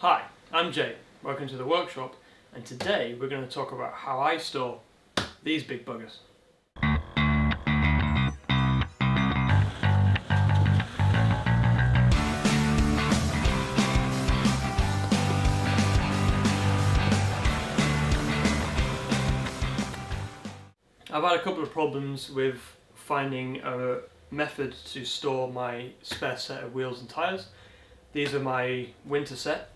Hi, I'm Jay, welcome to the workshop, and today we're going to talk about how I store these big buggers. I've had a couple of problems with finding a method to store my spare set of wheels and tyres. These are my winter set,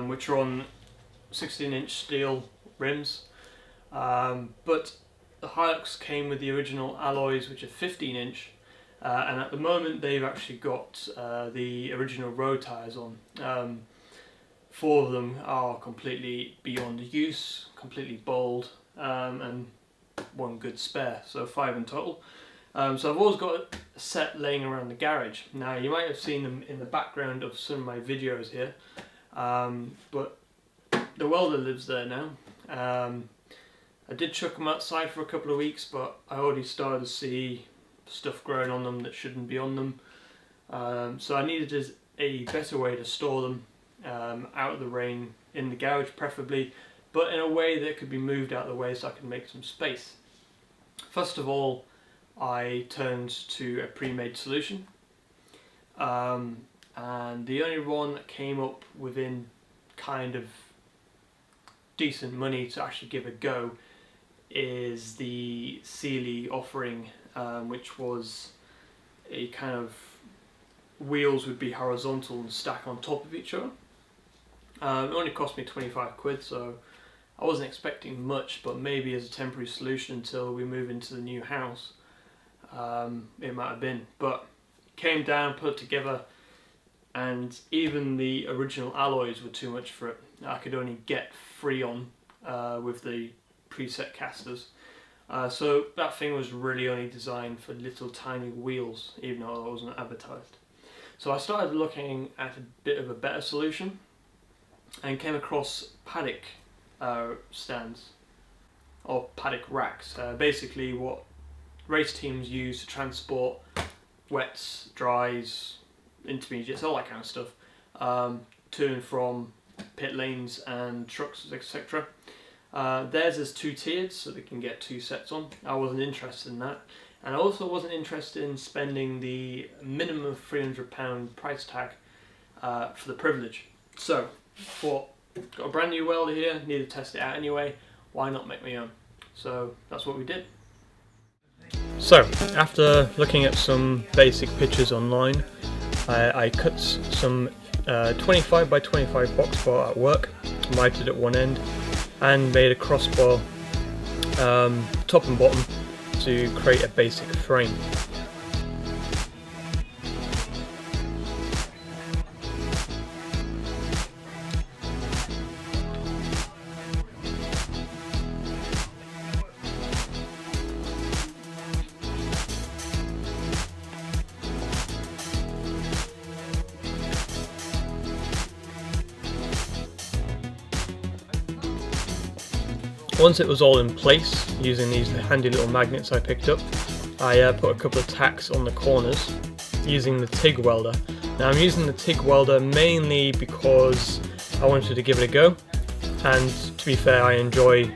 which are on 16-inch steel rims, but the Hilux came with the original alloys, which are 15-inch, and at the moment they've actually got the original road tyres on. 4 of them are completely beyond use, completely bald, and 1 good spare, so 5 in total. So I've always got a set laying around the garage. Now you might have seen them in the background of some of my videos here, but the welder lives there now. I did chuck them outside for a couple of weeks, but I already started to see stuff growing on them that shouldn't be on them. So I needed a better way to store them out of the rain, in the garage preferably, but in a way that could be moved out of the way so I can make some space. First of all, I turned to a pre-made solution, and the only one that came up within kind of decent money to actually give a go is the Sealy offering, which was a kind of wheels would be horizontal and stack on top of each other. It only cost me 25 quid, so I wasn't expecting much, but maybe as a temporary solution until we move into the new house, it might have been. But came down, put it together, and even the original alloys were too much for it. I could only get 3 on with the preset casters. So that thing was really only designed for little tiny wheels, even though it wasn't advertised. So I started looking at a bit of a better solution and came across paddock stands, or paddock racks. Basically what race teams use to transport wets, dries, intermediates, all that kind of stuff, to and from pit lanes and trucks, etc. Theirs is 2-tiered, so they can get 2 sets on. I wasn't interested in that, and I also wasn't interested in spending the minimum of £300 price tag for the privilege. So thought, got a brand new welder here, need to test it out anyway, why not make my own? So that's what we did. So after looking at some basic pictures online, I cut some 25 by 25 box bar at work, mited at one end, and made a crossbar top and bottom to create a basic frame. Once it was all in place, using these handy little magnets I picked up, I put a couple of tacks on the corners using the TIG welder. Now I'm using the TIG welder mainly because I wanted to give it a go, and to be fair, I enjoy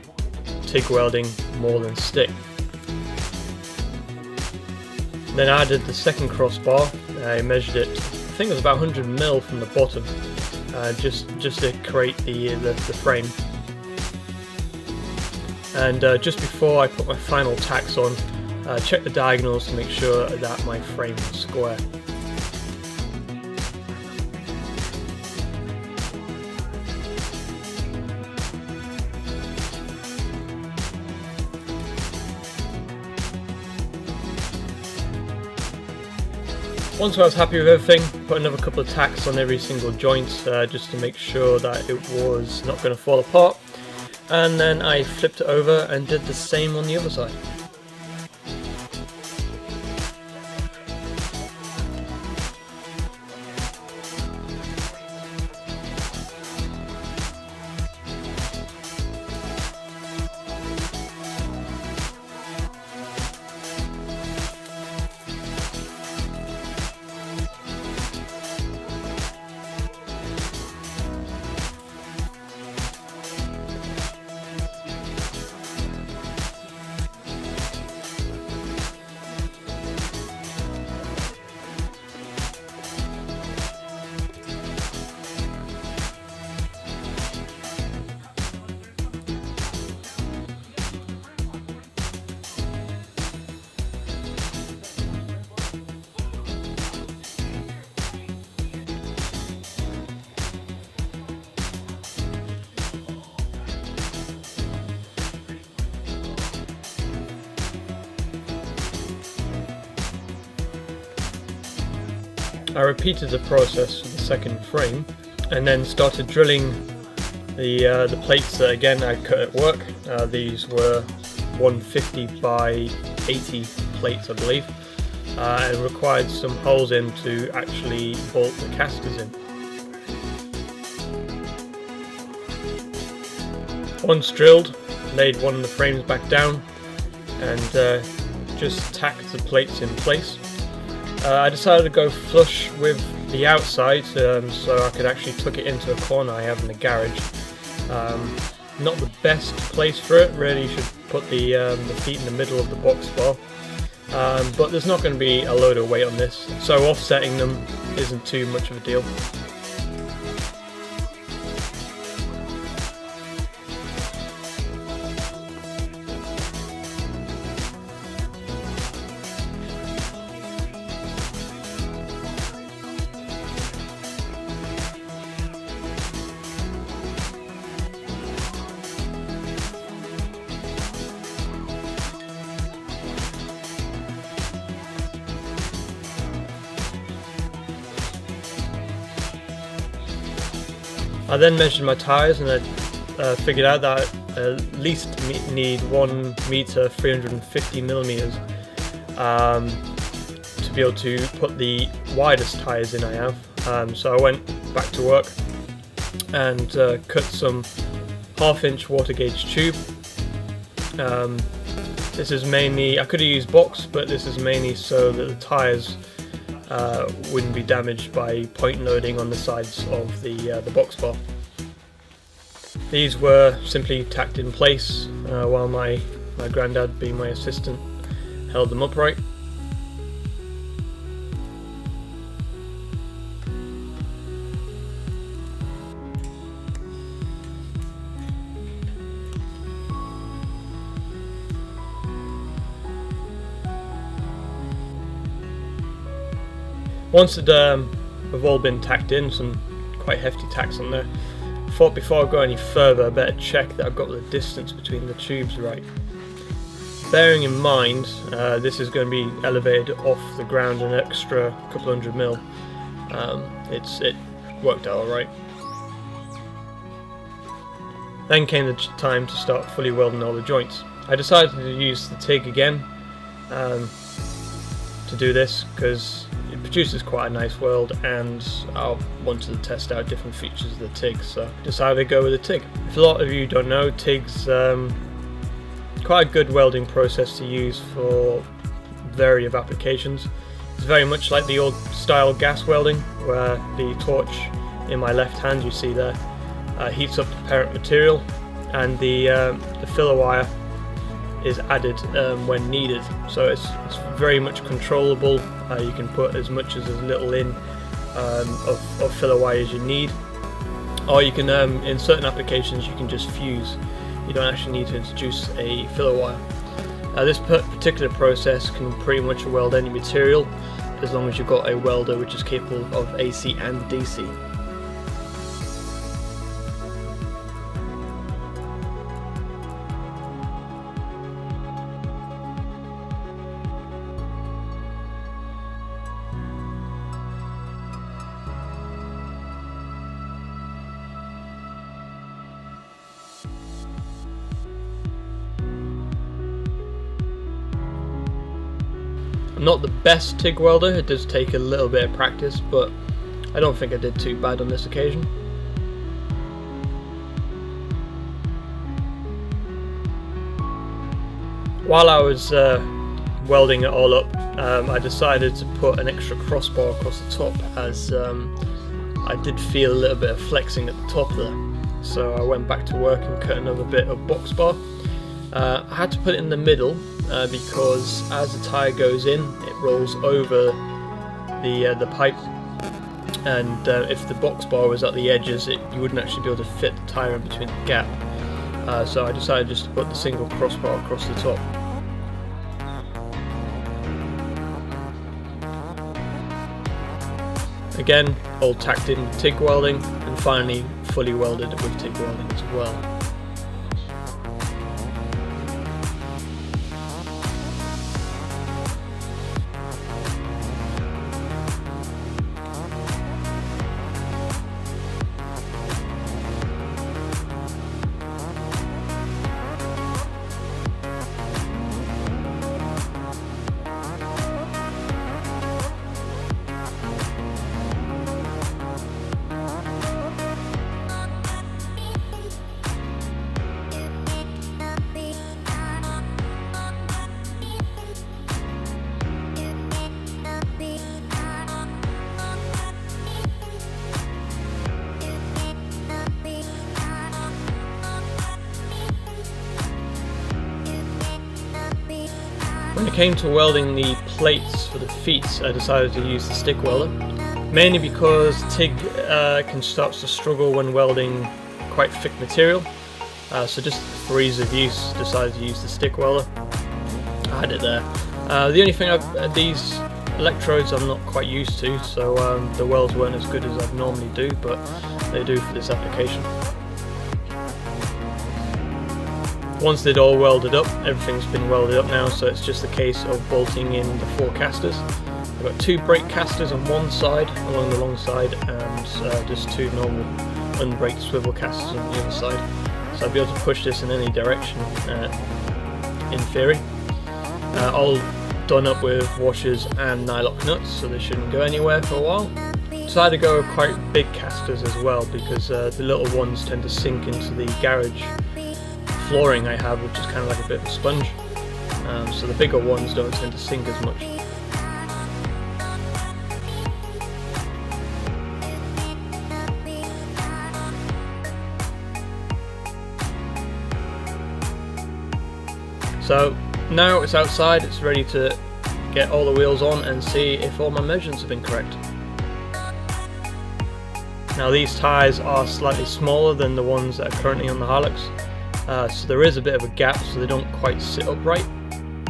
TIG welding more than stick. Then I added the second crossbar. I measured it, I think it was about 100mm from the bottom, just to create the frame. And just before I put my final tacks on, check the diagonals to make sure that my frame is square. Once I was happy with everything, put another couple of tacks on every single joint just to make sure that it was not going to fall apart. And then I flipped it over and did the same on the other side. I repeated the process for the second frame and then started drilling the plates that again I cut at work. These were 150 by 80 plates, I believe, and required some holes in to actually bolt the casters in. Once drilled, laid one of the frames back down and just tacked the plates in place. I decided to go flush with the outside so I could actually tuck it into a corner I have in the garage. Not the best place for it, really. You should put the feet in the middle of the box bar, but there's not going to be a load of weight on this, so offsetting them isn't too much of a deal. I then measured my tyres and I figured out that I at least need 1 meter 350mm to be able to put the widest tyres in I have. So I went back to work and cut some 1/2 inch water gauge tube. This is mainly, I could have used box, but this is mainly so that the tyres wouldn't be damaged by point loading on the sides of the box bar. These were simply tacked in place while my granddad, being my assistant, held them upright. Once they've all been tacked in, some quite hefty tacks on there, I thought before I go any further I better check that I've got the distance between the tubes right. Bearing in mind this is going to be elevated off the ground an extra couple 100mm, it worked out alright. Then came the time to start fully welding all the joints. I decided to use the TIG again to do this because it produces quite a nice weld, and I wanted to test out different features of the TIG, so I decided to go with the TIG. If a lot of you don't know, TIG's quite a good welding process to use for a variety of applications. It's very much like the old style gas welding, where the torch in my left hand, you see there, heats up the parent material, and the filler wire is added when needed, so it's very much controllable. You can put as much as little in of filler wire as you need, or you can in certain applications you can just fuse. You don't actually need to introduce a filler wire. This particular process can pretty much weld any material as long as you've got a welder which is capable of AC and DC. I'm not the best TIG welder, it does take a little bit of practice, but I don't think I did too bad on this occasion. While I was welding it all up, I decided to put an extra crossbar across the top, as I did feel a little bit of flexing at the top there. So I went back to work and cut another bit of box bar. I had to put it in the middle because as the tyre goes in, it rolls over the pipe, and if the box bar was at the edges, you wouldn't actually be able to fit the tyre in between the gap. So I decided just to put the single crossbar across the top. Again, all tacked in with TIG welding, and finally fully welded with TIG welding as well. it came to welding the plates for the feet, I decided to use the stick welder, mainly because TIG can start to struggle when welding quite thick material. So just for ease of use, decided to use the stick welder. I had it there. The only thing, these electrodes I'm not quite used to, so the welds weren't as good as I'd normally do, but they do for this application. Once they'd all welded up, everything's been welded up now, so it's just a case of bolting in the 4 casters. I've got 2 brake casters on one side, along the long side, and just 2 normal unbraked swivel casters on the other side. So I'll be able to push this in any direction, in theory. All done up with washers and nylock nuts, so they shouldn't go anywhere for a while. Decided to go with quite big casters as well, because the little ones tend to sink into the garage flooring I have, which is kind of like a bit of a sponge. So the bigger ones don't tend to sink as much. So now it's outside, it's ready to get all the wheels on and see if all my measurements have been correct. Now these tyres are slightly smaller than the ones that are currently on the Hilux, so there is a bit of a gap, so they don't quite sit upright,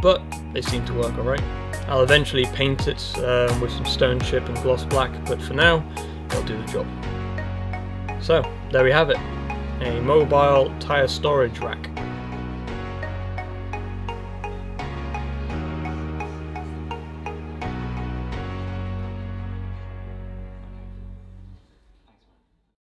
but they seem to work alright. I'll eventually paint it with some stone chip and gloss black, but for now it'll do the job. So there we have it, a mobile tyre storage rack.